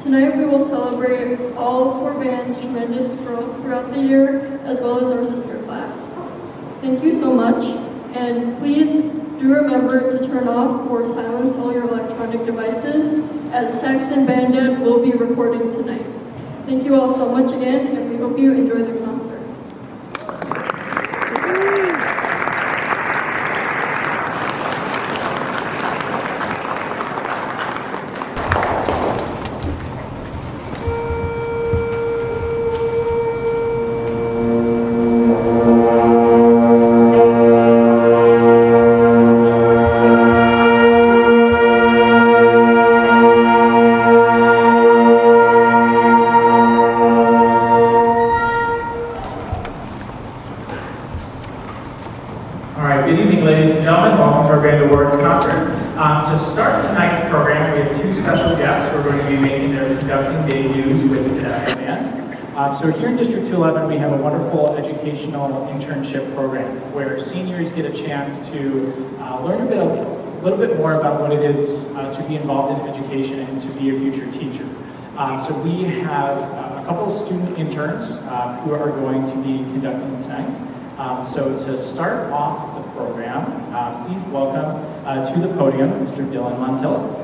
Tonight we will celebrate all 4 bands' tremendous growth throughout the year, as well as our senior class. Thank you so much, and please do remember to turn off or silence all your electronic devices, as Saxon Bandit will be recording tonight. Thank you all so much again, and we hope you enjoy the concert. To start tonight's program, we have 2 special guests who are going to be making their conducting debuts with the Cadet Band. So here in District 211, we have a wonderful educational internship program where seniors get a chance to learn a little bit more about what it is to be involved in education and to be a future teacher. So we have a couple of student interns who are going to be conducting tonight. So to start off the program, please welcome to the podium Mr. Dylan Montilla.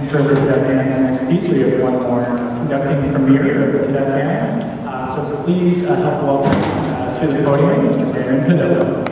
And for the Cadet Band's next piece, we have one more conducting premiere of the Cadet Band. So please help welcome to the podium Mr. Baron Padilla.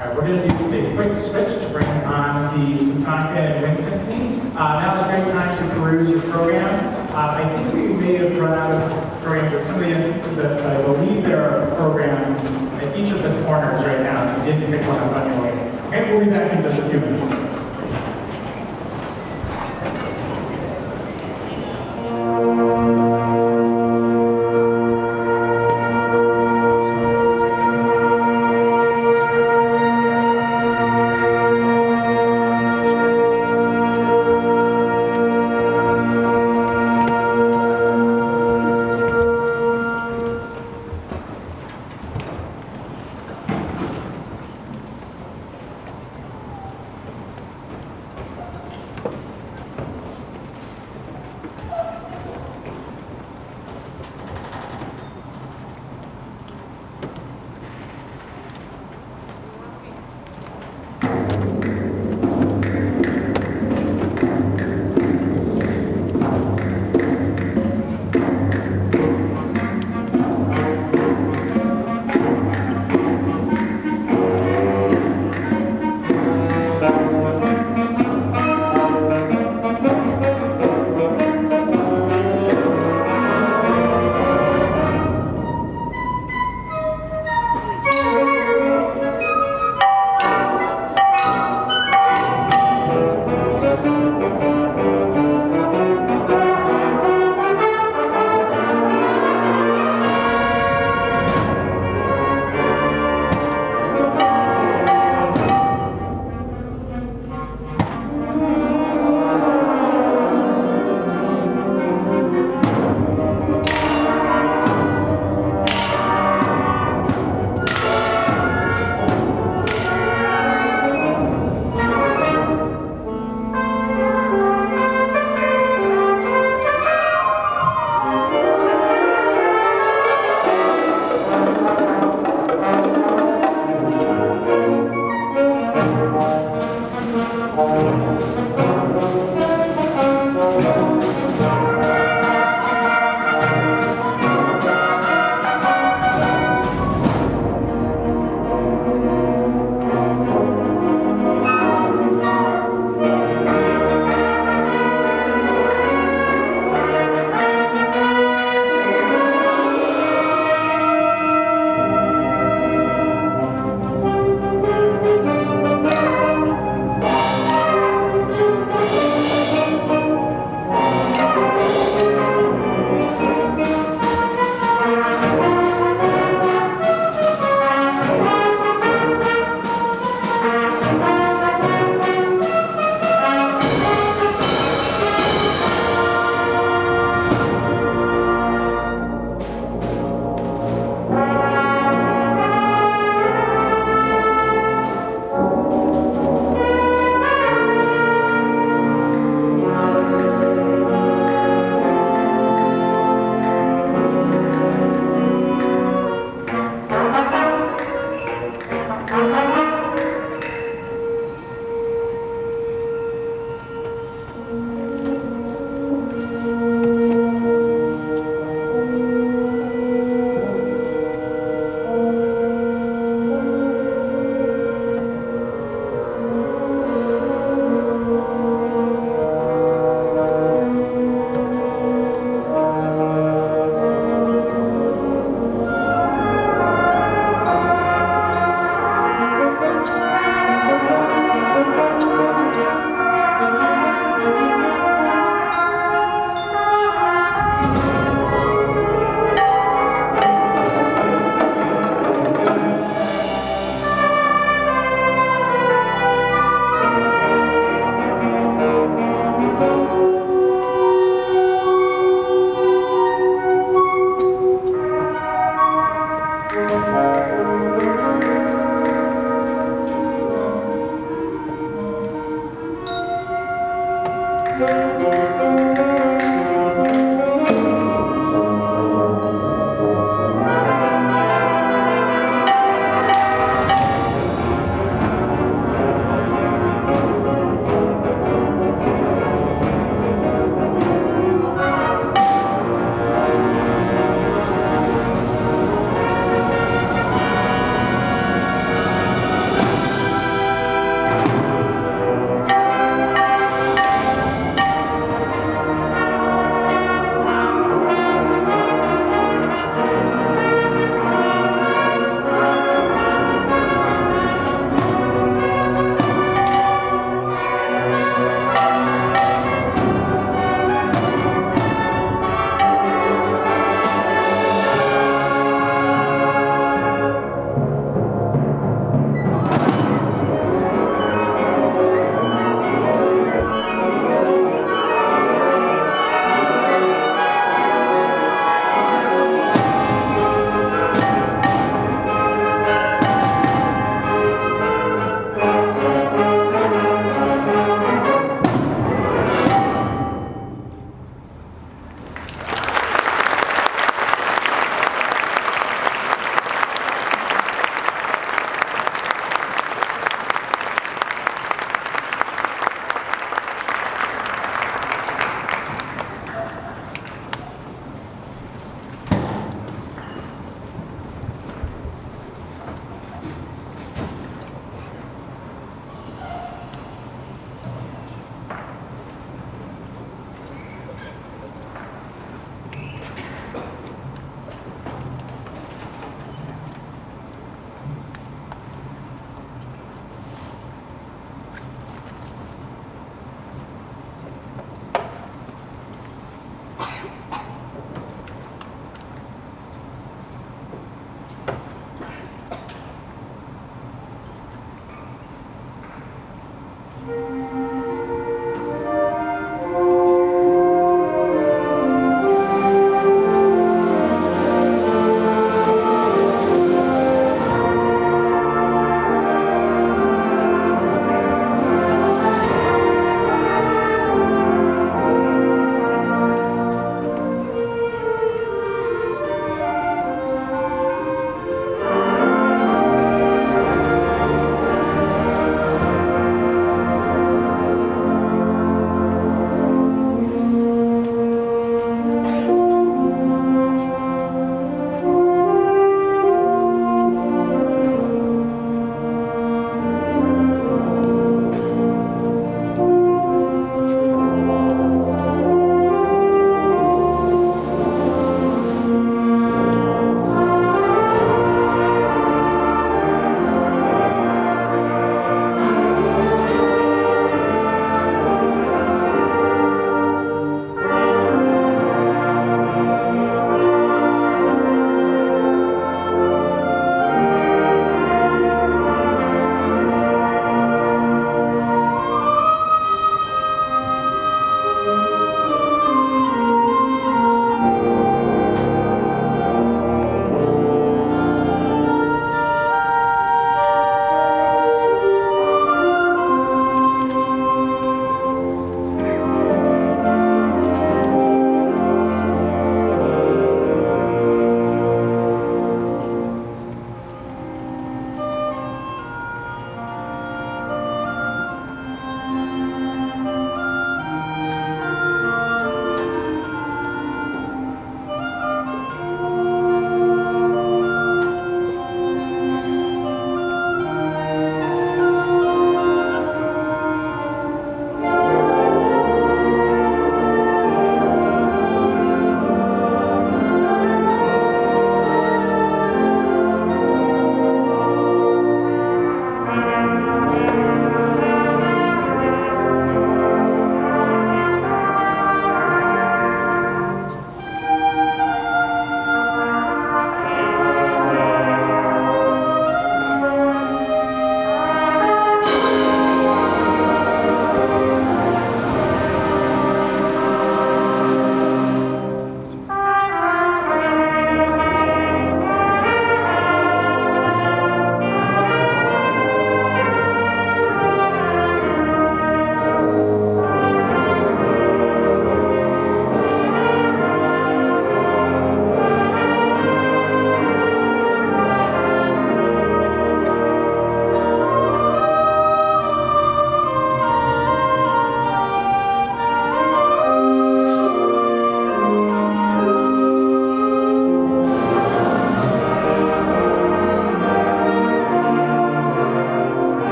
All right, we're going to do a quick switch to bring on the Symphonic Band and Wind Symphony. Now's a great time to peruse your program. I think we may have run out of programs at some of the entrances, but I believe there are programs at each of the corners right now. If you didn't pick one up on your way. Okay, we'll be back in just a few minutes.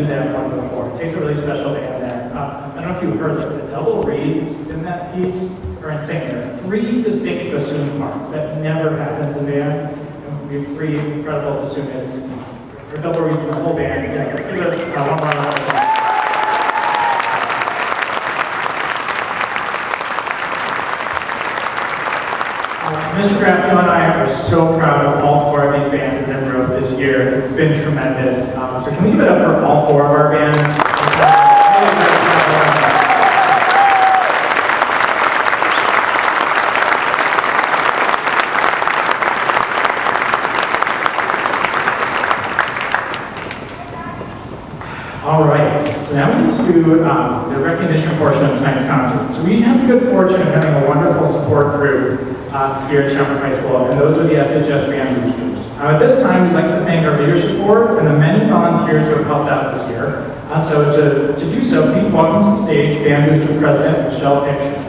do that one before. It takes a really special band there. I don't know if you heard the double reeds in that piece are insane. There are 3 distinct bassoon parts. That never happens in band. And we have 3 incredible bassoonists. Or double reeds in the whole band. Yeah, let's give it one more round of applause. Mr. Graffio and I are so proud of all 4 of these bands and their growth this year. It's been tremendous. So can we give it up for all 4 of our bands? All right, so now we get to the recognition portion of tonight's concert. So we have the good fortune of having a wonderful support group here at Shamrock High School, and those are the SHS Band boosters. At this time, we'd like to thank our leadership board and the many volunteers who have helped out this year. So to do so, please welcome to the stage Band Booster President Michelle Picture.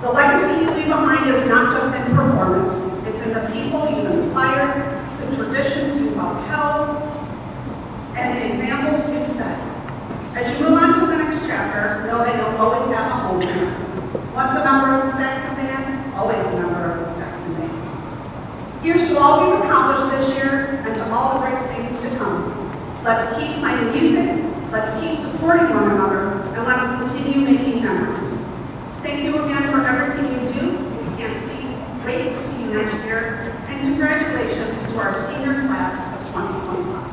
The legacy you leave behind is not just in performance, it's in the people you inspire to the traditions you upheld, and the examples you've set. As you move on to the next chapter, know that you'll always have a home here. Once a member of the Saxon Band, always a member of the Saxon Band. Here's to all we've accomplished this year and to all the great things to come. Let's keep playing music, let's keep supporting one another, and let's continue making memories. Thank you again for everything you do. We can't wait to see you next year, and congratulations to our senior class of 2025.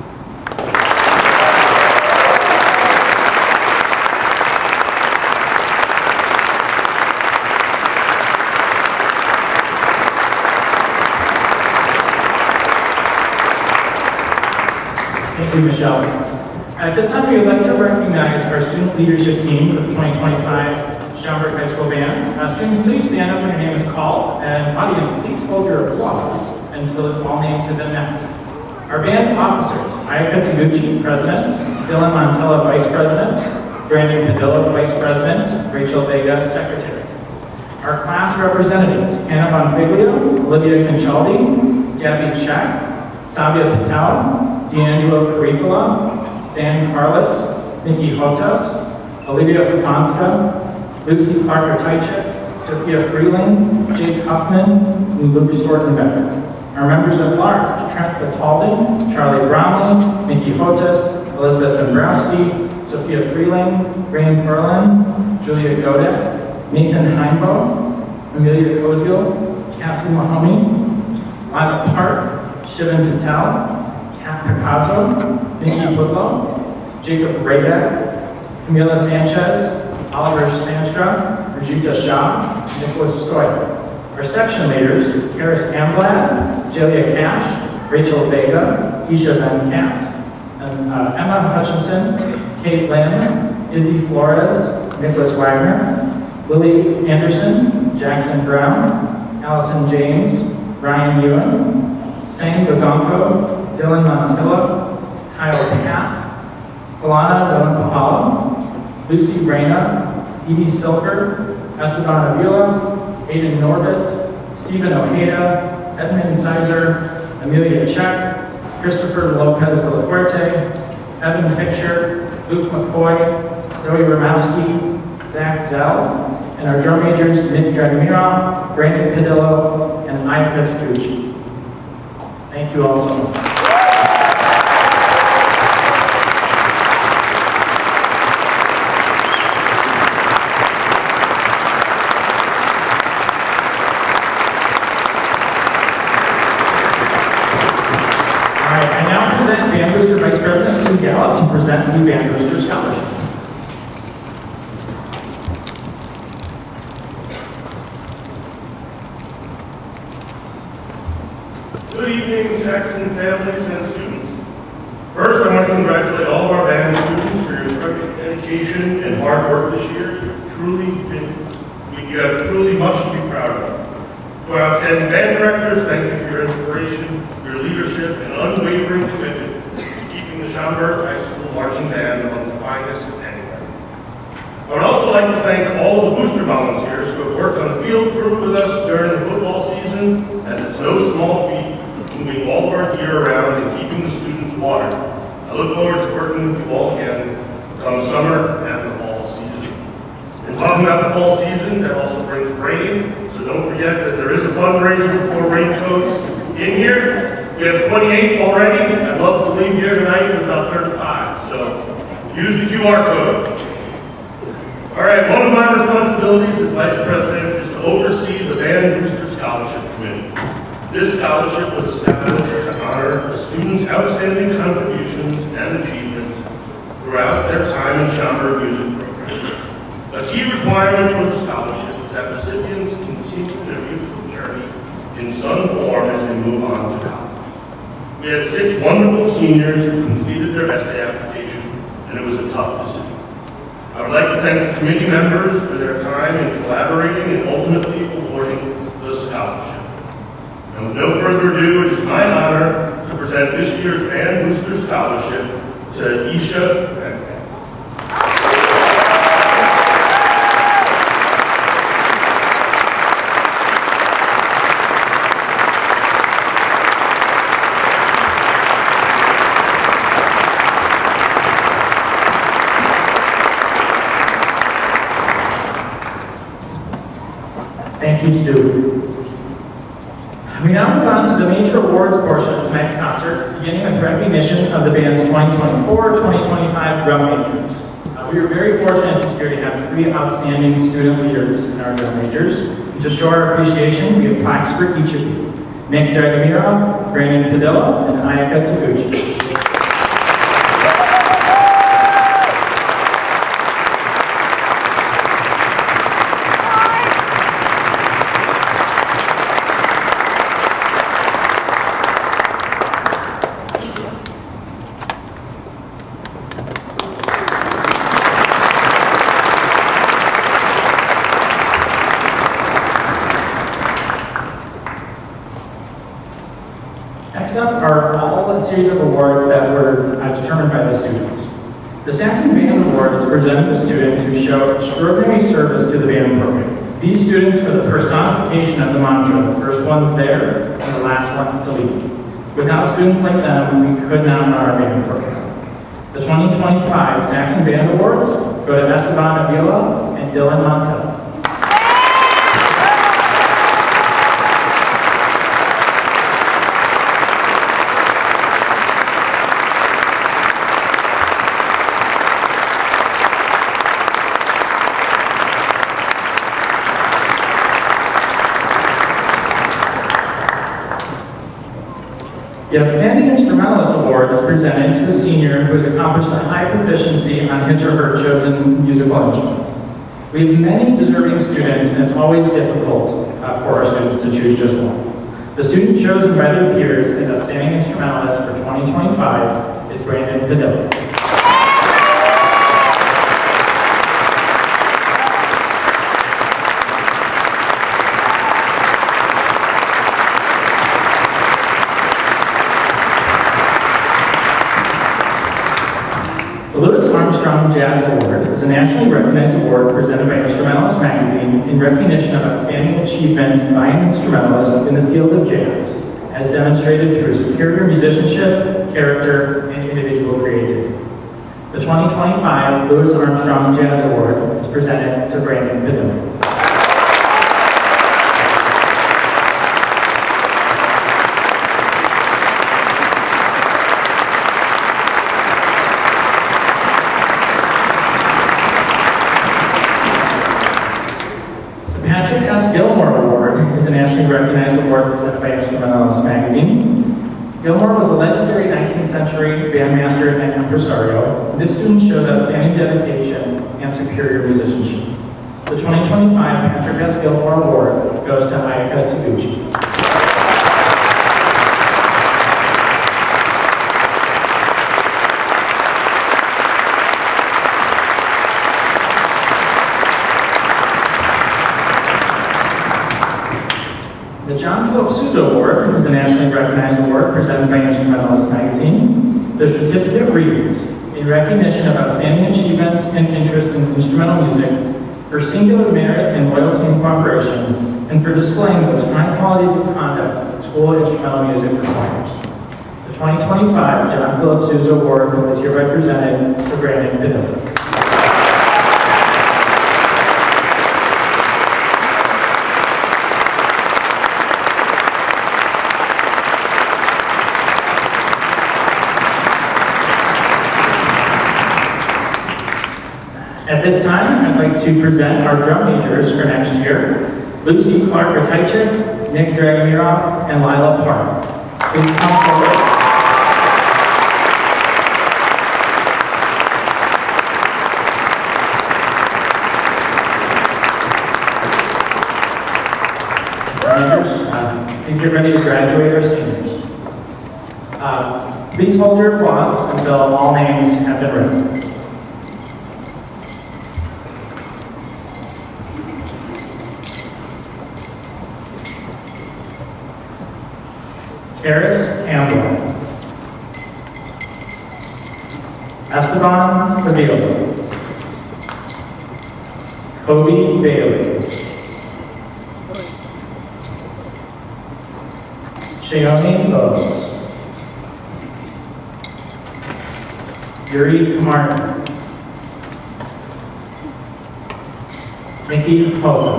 Thank you, Michelle. At this time, we would like to recognize our student leadership team for the 2025 Schaumburg High School Band. Students, please stand up when your name is called, and audience, please hold your applause until all names have been announced. Our band officers: Ayaka Taguchi, President; Dylan Montella, Vice President; Brandon Padilla, Vice President; Rachel Vega, Secretary. Our class representatives: Anna Bonfiglio, Olivia Conchaldi, Gabby Check, Savia Patel, D'Angelo Caricola, Zan Carlos, Nikki Hotas, Olivia Fakonska, Lucy Clark-Artychik, Sophia Freeling, Jake Huffman, and Luke Stortenbecker. Our members at large: Trent Bataldi, Charlie Bromley, Nikki Hotas, Elizabeth Dombrowski, Sophia Freeling, Rain Furlan, Julia Godek, Nathan Heimbo, Amelia Koziel, Cassie Mahoney, Lila Park, Shivan Patel, Kat Picasso, Nikki Woodlow, Jacob Raybeck, Camila Sanchez, Oliver Sandstra, Brigitte Shah, Nicholas Stoy. Our section leaders: Karis Amblad, Jelia Cash, Rachel Vega, Isha Van Kat, and Emma Hutchinson, Kate Lynn, Izzy Flores, Nicholas Wagner, Lily Anderson, Jackson Brown, Allison James, Ryan Ewan, Sang Dogonko, Dylan Montilla, Kyle Pat, Alana Donpahala, Lucy Reyna, Edie Silver, Esteban Avila, Aiden Norbit, Stephen Ojeda, Edmund Sizer, Amelia Check, Christopher Lopez Villafuerte, Evan Picture, Luke McCoy, Zoe Romowski, Zach Zell, and our drum majors: Nick Dragomirov, Brandon Padillo, and Ayaka Taguchi. Thank you all so much. Band Booster Vice President Stu Gallup to present the Band Booster Scholarship. Good evening, Saxon families and students. First, I want to congratulate all of our band students for your incredible dedication and hard work this year. You have truly much to be proud of. To our outstanding band directors, thank you for your inspiration, your leadership, and unwavering commitment to keeping the Schaumburg High School Marching Band among the finest anywhere. I would also like to thank all of the booster volunteers who have worked on the field crew with us during the football season, as it's no small feat moving all of our gear around and keeping the students watered. I look forward to working with you all again come summer and the fall season. And talking about the fall season, that also brings rain, so don't forget that there is a fundraiser for raincoats in here. We have 28 already. I'd love to leave here tonight with about 35, so use the QR code. All right, one of my responsibilities as Vice President is to oversee the Band Booster Scholarship Committee. This scholarship was established to honor the students' outstanding contributions and achievements throughout their time in Schaumburg Music Program. A key requirement for the scholarship is that recipients continue their musical journey in some form as they move on to college. We had 6 wonderful seniors who completed their essay application, and it was a tough decision. I would like to thank the committee members for their time in collaborating and ultimately awarding the scholarship. And with no further ado, it is my honor to present this year's Band Booster Scholarship to Isha Van Kat. you, Stu. We now move on to the major awards portion of tonight's concert, beginning with recognition of the band's 2024-2025 drum majors. We are very fortunate this year to have 3 outstanding student leaders in our drum majors. And to show our appreciation, we have plaques for each of you. Nick Dragomirov, Brandon Padilla, and Ayaka Taguchi. Next up are all a series of awards that were determined by the students. The Saxon Band Award is presented to students who show extraordinary service to the band program. These students are the personification of the mantra, the first ones there and the last ones to leave. Without students like them, we could not run our band program. The 2025 Saxon Band Awards go to Esteban Avila and Dylan Montel. The Outstanding Instrumentalist Award is presented to a senior who has accomplished a high proficiency on his or her chosen musical instruments. We have many deserving students, and it's always difficult for our students to choose just one. The student chosen by their peers as Outstanding Instrumentalist for 2025 is Brandon Padilla. Jazz Award is a nationally recognized award presented by Instrumentalist Magazine in recognition of outstanding achievement by an instrumentalist in the field of jazz, as demonstrated through superior musicianship, character, and individual creativity. The 2025 Louis Armstrong Jazz Award is presented to Brandon Padilla. Recognized award presented by Instrumentalist Magazine. Gilmore was a legendary 19th century bandmaster and impresario. This student shows outstanding dedication and superior musicianship. The 2025 Patrick S. Gilmore Award goes to Ayaka Taguchi. The John Philip Sousa Award is a nationally recognized award presented by Instrumentalist Magazine. The certificate reads, in recognition of outstanding achievement and interest in instrumental music, for singular merit and loyalty and cooperation, and for displaying those fine qualities of conduct that school instrumental music requires. The 2025 John Philip Sousa Award is hereby presented to Brandon Padilla. At this time, I'd like to present our drum majors for next year, Lucy Clark-Ratajczyk, Nick Dragomirov, and Lila Park. Please come forward. Drum majors, please get ready to graduate our seniors. Please hold your applause until all names have been read. Harris Campbell, Esteban Avila, Kobe Bailey, Shioni Bose, Yuri Kamartin, Nikki Hova,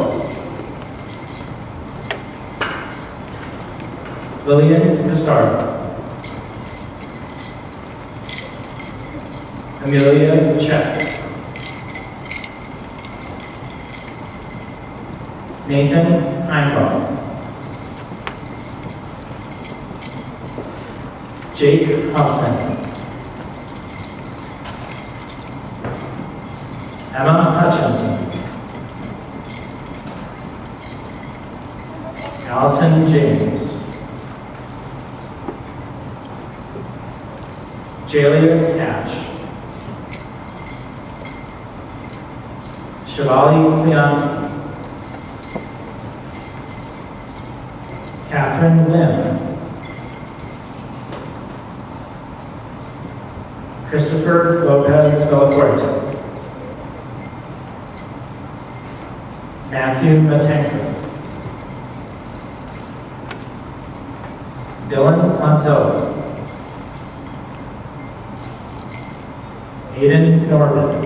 Lillian Castaro. Amelia Check. Nathan Heimbaugh. Jake Hoffman. Emma Hutchinson. Allison James. Jalia Catch. Shivali Cleansky. Catherine Lim. Christopher Lopez Villafuerte. Matthew Matenko. Dylan Montello. Aiden Norman.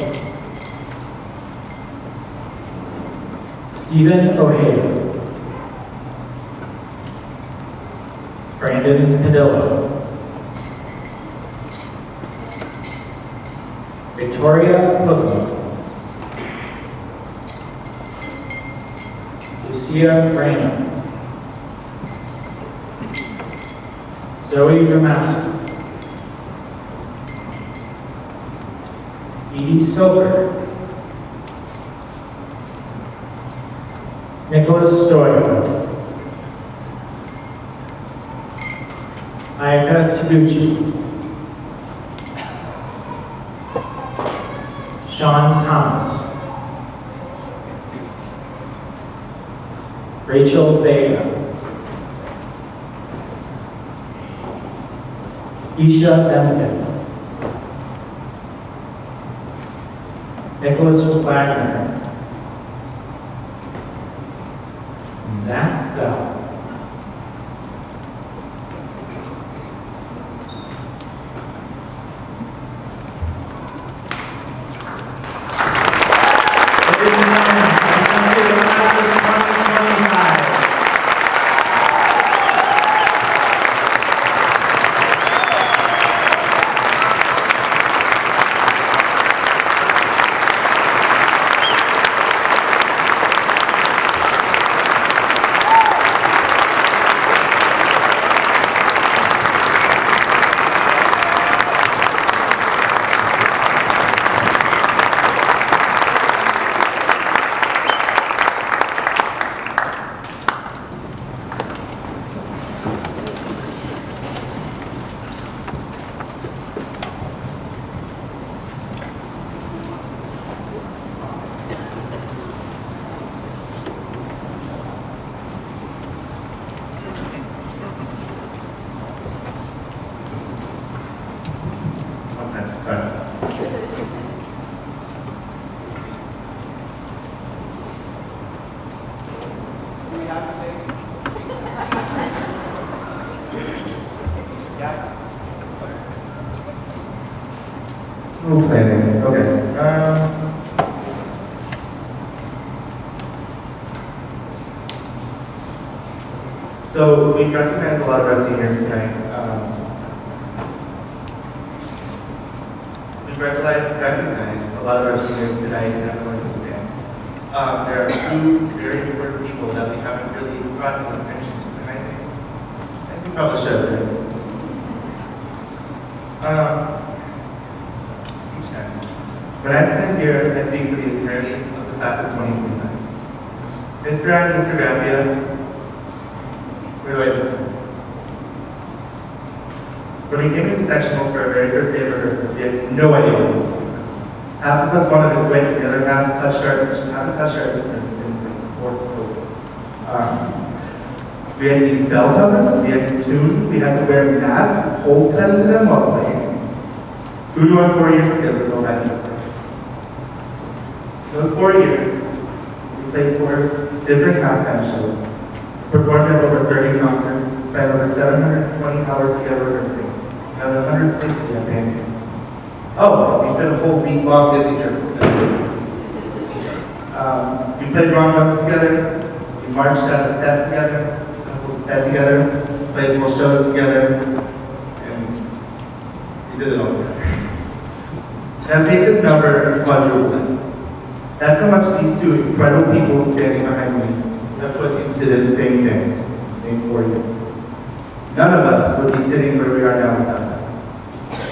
Stephen O'Hara. Brandon Padilla. Victoria Putnam. Lucia Rayner. Zoe Ramasky. Edie Silver. Nicholas Stoyer. Ayaka Taguchi. Sean Thomas. Rachel Vega. Isha Demkin. Nicholas Wagner. Zach Zell. Ladies and gentlemen, welcome to the class of 2025. No planning. Okay. So we recognize a lot of our seniors tonight. We recognize a lot of our seniors tonight and everyone who's there. There are two very important people that we haven't really brought attention to, and I think we probably should. When I stand here, I speak for the entirety of the class of 2025. Mr. and Mr. Gambia, where do I listen? When we came into sectionals for our very first day of rehearsals, we had no idea what was going on. Half of us wanted to quit, the other half touched our instruments since before COVID. We had to use bell covers, we had to tune, we had to wear masks with holes cut into them while playing. Who knew on 4 years together with no masks? Those 4 years, we played 4 different halftime shows, performed at over 30 concerts, spent over 720 hours together rehearsing, another 160 at band. Oh, we spent a whole week-long Disney trip. We played rock drums together, we marched out a step together, hustled a set together, played full shows together, and we did it all together. Now take this number and quadruple it. That's how much these two incredible people standing behind me have put into this same thing, the same 4 years. None of us would be sitting where we are now without them.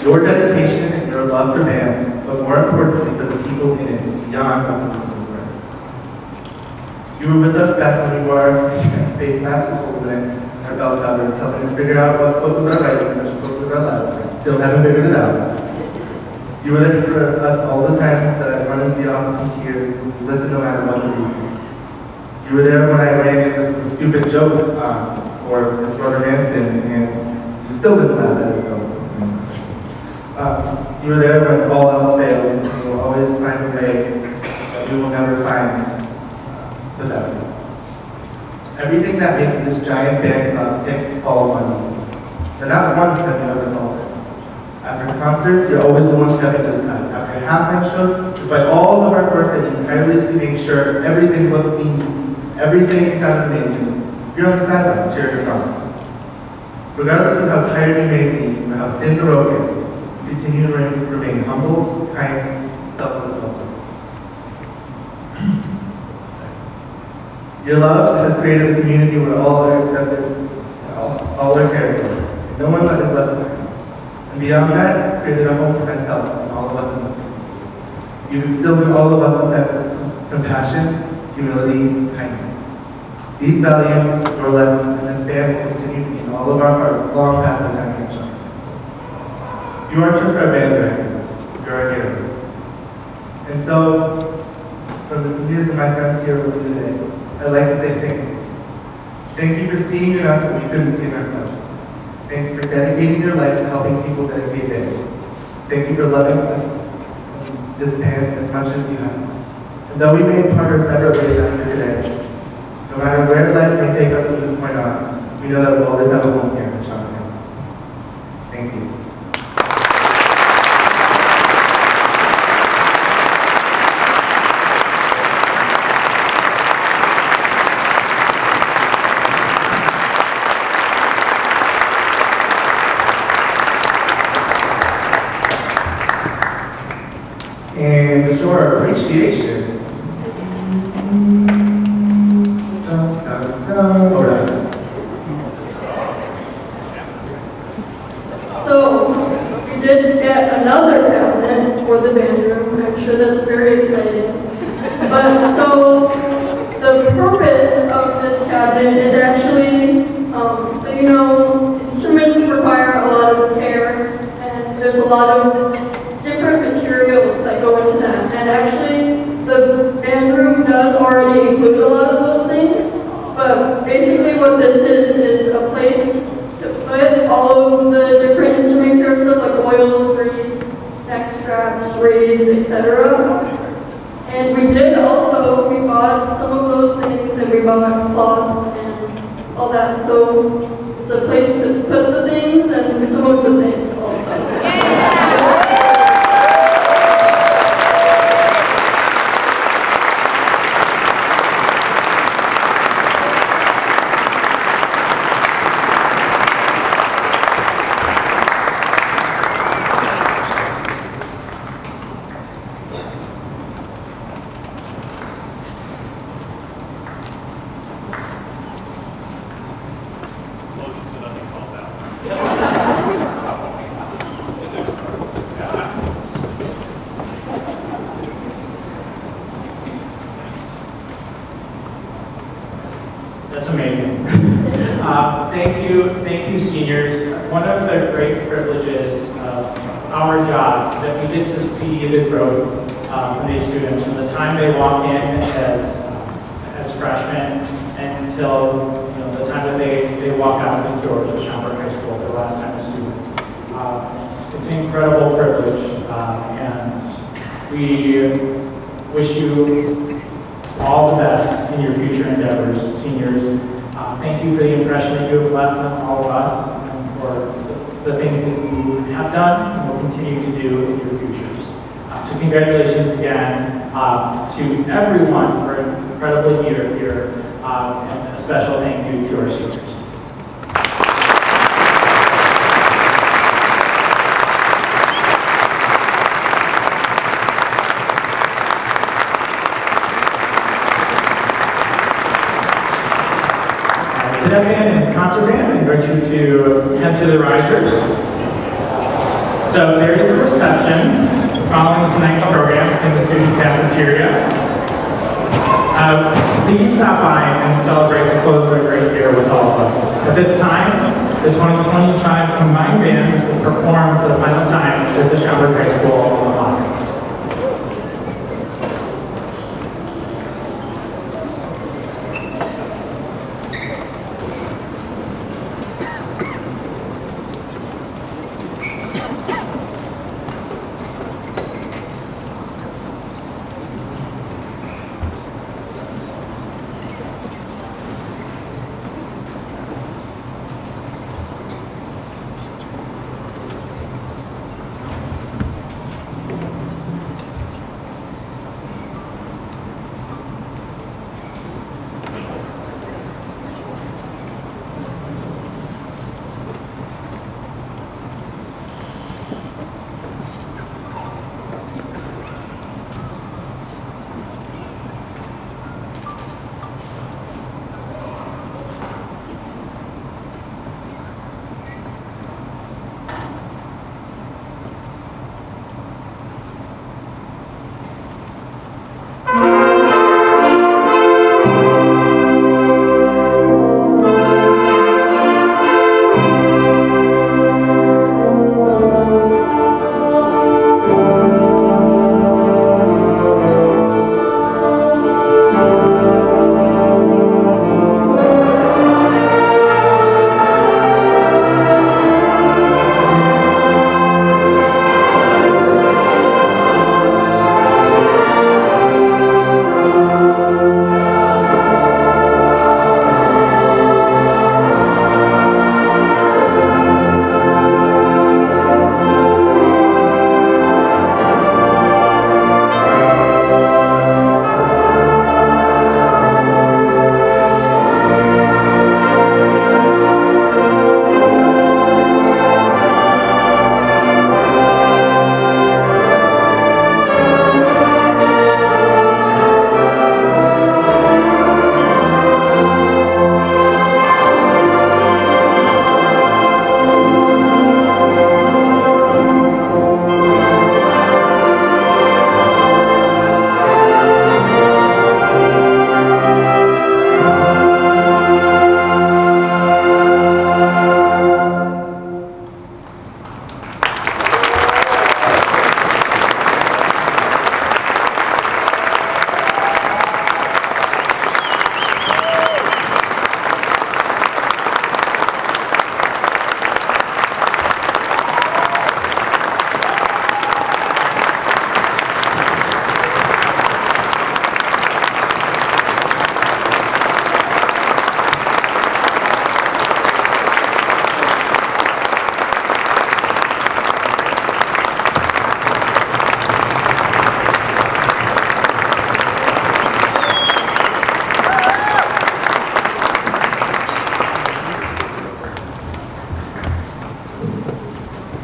Your dedication and your love for band, but more importantly for the people in it, beyond what the words. You were with us back when we wore our face masks and our belt covers, helping us figure out what foot was our right and which foot was our left. I still haven't figured it out. You were there for us all the times that I run into the office in tears and listen no matter what the reason. You were there when I ran into this stupid joke or this rubber Manson, and you still didn't laugh at it, so. You were there when all else fails, and you will always find a way that we will never find without you. Everything that makes this giant band club tick falls on you. But not once have you ever faltered. After concerts, you're always the one stepping to the side. After halftime shows, despite all the hard work that you tirelessly make sure everything looked neat, everything sounded amazing, you're on the sideline cheering us on. Regardless of how tired you may be or how thin the rope is, you continue to remain humble, kind, selfless love. Your love has created a community where all are accepted and all are cared for, and no one is left behind. And beyond that, it's created a home for myself and all of us in this room. You've instilled in all of us a sense of compassion, humility, and kindness. These values, your lessons, and this band will continue to be in all of our hearts long past our time in China. You aren't just our band directors, you're our heroes. And so, from the seniors and my friends here with me today, I'd like to say thank you. Thank you for seeing in us what we couldn't see in ourselves. Thank you for dedicating your life to helping people dedicate theirs. Thank you for loving us, this band, as much as you have. And though we may part our separate ways after today, no matter where life may take us from this point on, we know that we'll always have a home here in Shawnee High School. Thank you. And to show our appreciation, all right. So, we did get another cabinet for the band room. I'm sure that's very exciting. But so, the purpose of this cabinet is actually, so you know, instruments require a lot of care, and there's a lot of different materials that go into that. And actually, the band room does already include a lot of those things. But basically what this is a place to put all of the different instrument care stuff like oils, grease, neck straps, reeds, etc. And we did also, we bought some of those things and we bought cloths and all that. So it's a place to put the things and some of the things also. That's amazing. Thank you, seniors. One of the great privileges of our jobs is that we get to see the growth from these students from the time they walk in as freshmen until the time that they walk out of these doors at Schaumburg High School for the last time as students. It's an incredible privilege, and we wish you all the best in your future endeavors, seniors. Thank you for the impression that you have left on all of us and for the things that you have done and will continue to do in your futures. So congratulations again to everyone for an incredible year here, and a special thank you to our seniors. Cadet Band and Concert Band, I invite you to head to the risers. So there is a reception following tonight's program in the student cafeteria. Please stop by and celebrate the close of a great year with all of us. At this time, the 2025 combined bands will perform for the final time with the Schaumburg High School Alma Mater.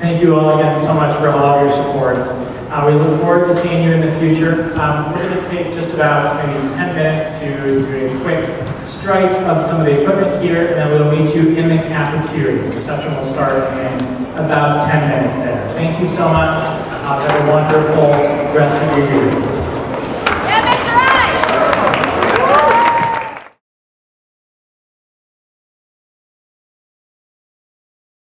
Thank you all again so much for all of your support. We look forward to seeing you in the future. We're going to take just about maybe 10 minutes to do a quick strike of some of the equipment here, and then we'll meet you in the cafeteria. The reception will start in about 10 minutes there. Thank you so much. Have a wonderful rest of your year.